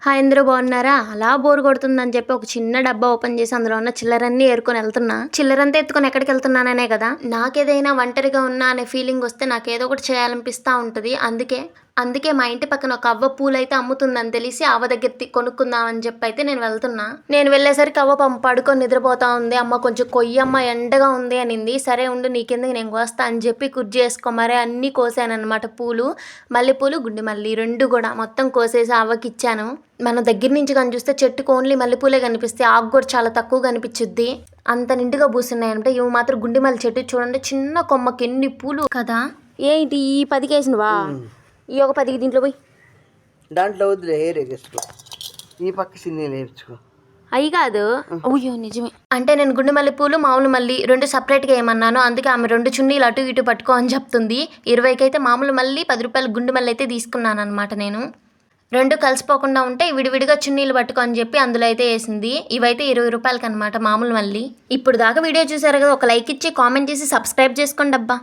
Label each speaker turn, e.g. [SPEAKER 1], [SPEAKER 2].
[SPEAKER 1] Hi అందరూ బాగున్నారా? అలా బోర్ కొడుతుందని చెప్పి ఒక చిన్న డబ్బా ఓపెన్ చేసి అందులో ఉన్న చిల్లరన్నీ ఏరుకొని వెళ్తున్నా. చిల్లరంతా ఎత్తుకొని ఎక్కడికి వెళ్తున్నాననే కదా. నాకేదైనా ఒంటరిగా ఉన్నా అనే ఫీలింగ్ వస్తే నాకేదో ఒకటి చేయాలనిపిస్తూ ఉంటుంది. అందుకే మా ఇంటి పక్కన ఒక అవ్వ పూలైతే అమ్ముతుందని తెలిసి అవ్వ దగ్గర కొనుక్కుందామని చెప్పి అయితే నేను వెళ్తున్నా. నేను వెళ్ళేసరికి అవ్వ పడుకొని నిద్రపోతా ఉంది. అమ్మ కొంచెం కొయ్యమ్మ ఎండగా ఉంది అనింది. సరే ఉండు నీకెందుకు నేను కోస్తా అని చెప్పి కుర్జీ వేసుకోమరే అన్నీ కోసానమాట. పూలు, మల్లెపూలు, గుండె మల్లి రెండు కూడా మొత్తం కోసేసి అవ్వకి ఇచ్చాను. మన దగ్గర నుంచి కానీ చూస్తే చెట్టుకు ఓన్లీ మల్లెపూలే కనిపిస్తాయి. ఆకు కూడా చాలా తక్కువ కనిపించుద్ది. అంత నిండుగా పూస్తున్నాయి అంటే ఇవి మాత్రం గుండె మల్లి చెట్టు చూడండి, చిన్న కొమ్మకి ఎన్ని పూలు కదా. ఏంటి ఈ 10 కేసినవా? ఈ ఒక 10 దీంట్లో పోయి
[SPEAKER 2] దాంట్లో వద్దులే ఈ పక్క సిన్ని నేర్చుకో.
[SPEAKER 1] అవి కాదు. అయ్యో నిజమే. అంటే నేను గుండె మల్లి పూలు మామూలు మల్లి రెండు సపరేట్గా ఏమన్నాను. అందుకే ఆమె రెండు చున్నీలు అటు ఇటు పట్టుకో అని చెప్తుంది. 20కి అయితే మామూలు మల్లి, 10 రూపాయలు గుండె మల్లి అయితే తీసుకున్నాను అనమాట. నేను రెండు కలిసిపోకుండా ఉంటే విడివిడిగా చున్నీలు పట్టుకో అని చెప్పి అందులో అయితే వేసింది. ఇవైతే 20 రూపాయలకి అనమాట మామూలు మల్లి. ఇప్పుడు దాకా వీడియో చూసారు కదా, ఒక లైక్ ఇచ్చి కామెంట్ చేసి సబ్స్క్రైబ్ చేసుకోండి అబ్బా.